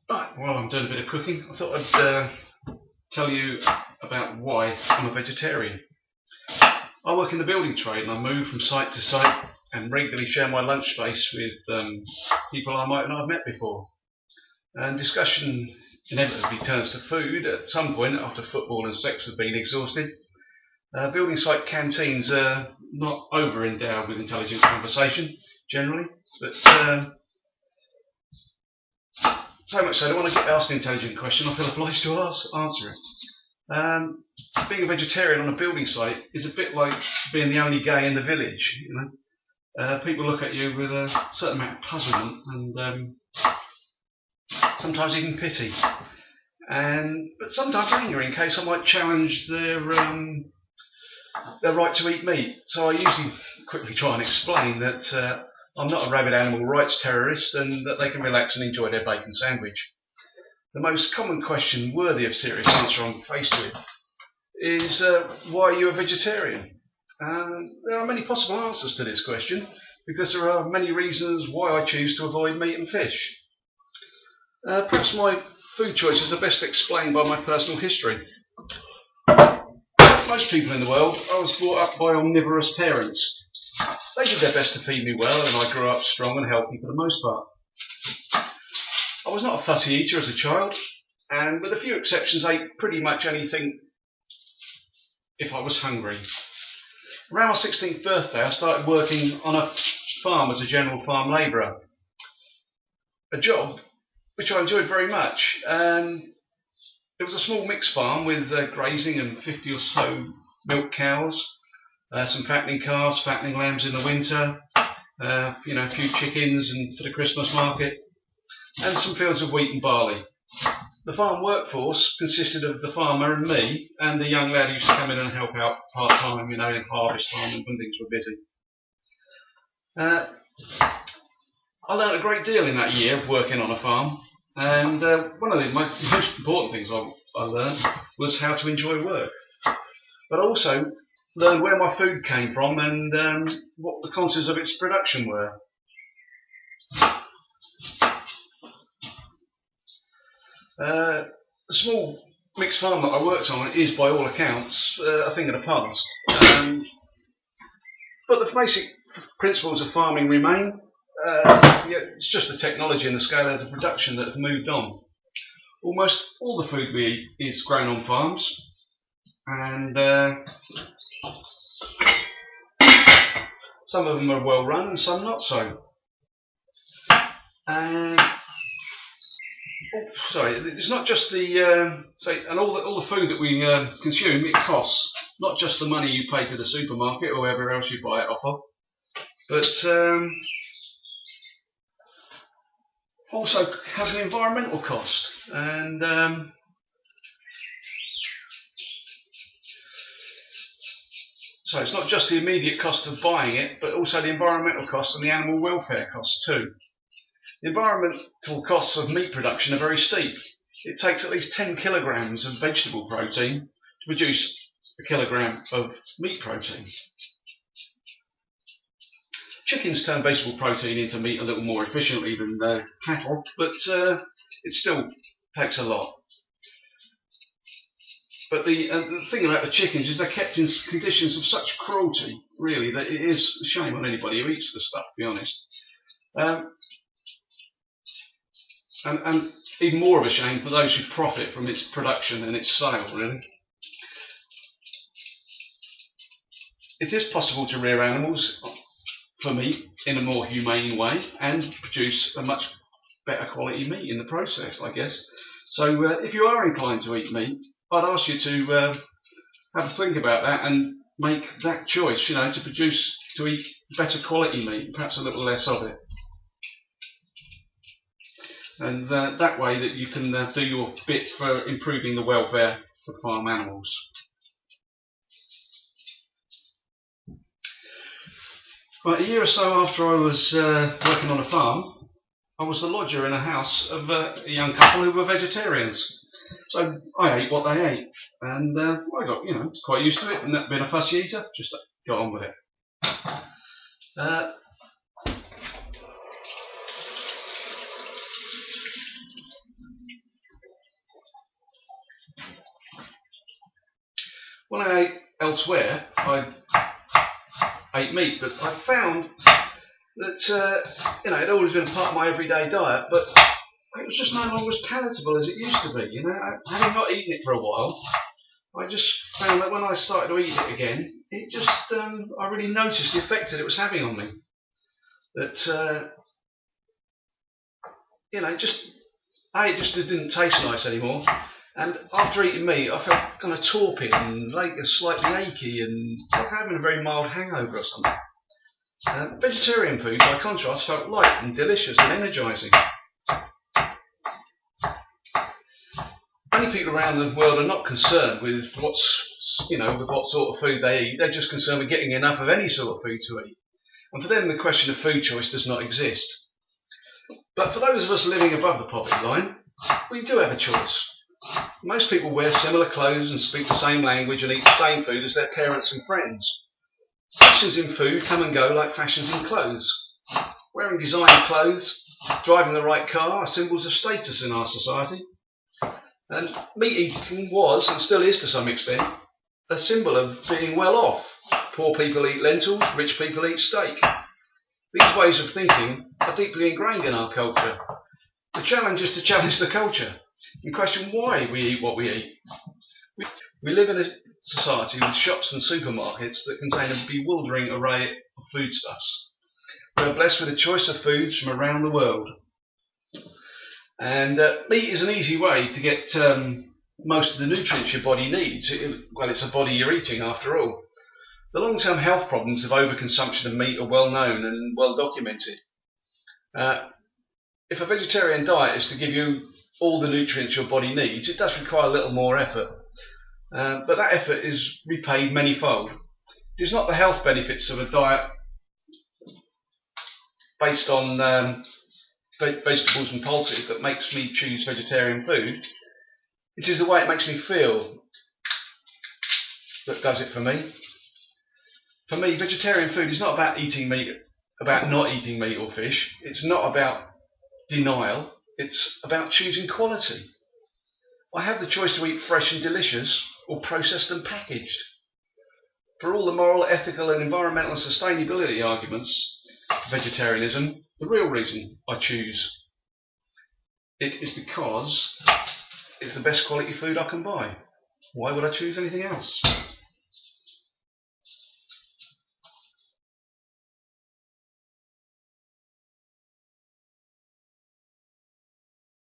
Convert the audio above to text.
Right, while I'm doing a bit of cooking, I thought I'd tell you about why I'm a vegetarian. I work in the building trade and I move from site to site and regularly share my lunch space with people I might not have met before. And discussion inevitably turns to food at some point after football and sex have been exhausted. Building site canteens are not over-endowed with intelligent conversation, generally, but so much so I don't want to get asked an intelligent question, I feel obliged to answer it. Being a vegetarian on a building site is a bit like being the only gay in the village, you know. People look at you with a certain amount of puzzlement and sometimes even pity. But sometimes anger in case I might challenge their right to eat meat. So I usually quickly try and explain that I'm not a rabid animal rights terrorist and that they can relax and enjoy their bacon sandwich. The most common question worthy of serious answer I'm faced with is why are you a vegetarian? There are many possible answers to this question because there are many reasons why I choose to avoid meat and fish. Perhaps my food choices are best explained by my personal history. Most people in the world, I was brought up by omnivorous parents. They did their best to feed me well and I grew up strong and healthy for the most part. I was not a fussy eater as a child and with a few exceptions ate pretty much anything if I was hungry. Around my 16th birthday I started working on a farm as a general farm labourer. A job which I enjoyed very much. It was a small mixed farm with grazing and 50 or so milk cows, some fattening calves, fattening lambs in the winter, a few chickens and for the Christmas market, and some fields of wheat and barley. The farm workforce consisted of the farmer and me, and the young lad who used to come in and help out part-time, in harvest time and when things were busy. I learned a great deal in that year of working on a farm, and one of the most important things I learned was how to enjoy work. But I also learned where my food came from and what the concepts of its production were. The small mixed farm that I worked on is, by all accounts, a thing of the past. But the basic principles of farming remain. It's just the technology and the scale of the production that have moved on. Almost all the food we eat is grown on farms, and some of them are well run and some not so. It's not just all the food that we consume. It costs not just the money you pay to the supermarket or wherever else you buy it off of, but also has an environmental cost. And so it's not just the immediate cost of buying it, but also the environmental costs and the animal welfare costs too. The environmental costs of meat production are very steep. It takes at least 10 kilograms of vegetable protein to produce a kilogram of meat protein. Chickens turn vegetable protein into meat a little more efficiently than cattle, but it still takes a lot. But the thing about the chickens is they're kept in conditions of such cruelty, really, that it is a shame on anybody who eats the stuff, to be honest. And even more of a shame for those who profit from its production and its sale, really. It is possible to rear animals for meat in a more humane way and produce a much better quality meat in the process, I guess. So if you are inclined to eat meat, I'd ask you to have a think about that and make that choice, to eat better quality meat, perhaps a little less of it. And that way that you can do your bit for improving the welfare of farm animals. Right, a year or so after I was working on a farm, I was the lodger in a house of a young couple who were vegetarians. So I ate what they ate, and I got, quite used to it, and not being a fussy eater, just got on with it. When I ate elsewhere, I ate meat, but I found that it had always been part of my everyday diet, but it was just no longer as palatable as it used to be. Having not eaten it for a while, I just found that when I started to eat it again, it just I really noticed the effect that it was having on me. That it just didn't taste nice anymore. And after eating meat, I felt kind of torpid and slightly achy and like having a very mild hangover or something. Vegetarian food, by contrast, felt light and delicious and energising. Many people around the world are not concerned with what sort of food they eat. They're just concerned with getting enough of any sort of food to eat. And for them, the question of food choice does not exist. But for those of us living above the poverty line, we do have a choice. Most people wear similar clothes and speak the same language and eat the same food as their parents and friends. Fashions in food come and go like fashions in clothes. Wearing designer clothes, driving the right car are symbols of status in our society. And meat eating was, and still is to some extent, a symbol of being well off. Poor people eat lentils, rich people eat steak. These ways of thinking are deeply ingrained in our culture. The challenge is to challenge the culture and question why we eat what we eat. We live in a society with shops and supermarkets that contain a bewildering array of foodstuffs. We are blessed with a choice of foods from around the world. And meat is an easy way to get most of the nutrients your body needs. It's a body you're eating after all. The long-term health problems of overconsumption of meat are well known and well documented. If a vegetarian diet is to give you all the nutrients your body needs, it does require a little more effort. But that effort is repaid manyfold. It is not the health benefits of a diet based on vegetables and pulses that makes me choose vegetarian food. It is the way it makes me feel that does it for me. For me, vegetarian food is not about not eating meat or fish. It's not about denial. It's about choosing quality. I have the choice to eat fresh and delicious or processed and packaged. For all the moral, ethical and environmental and sustainability arguments for vegetarianism, the real reason I choose it is because it's the best quality food I can buy. Why would I choose anything else?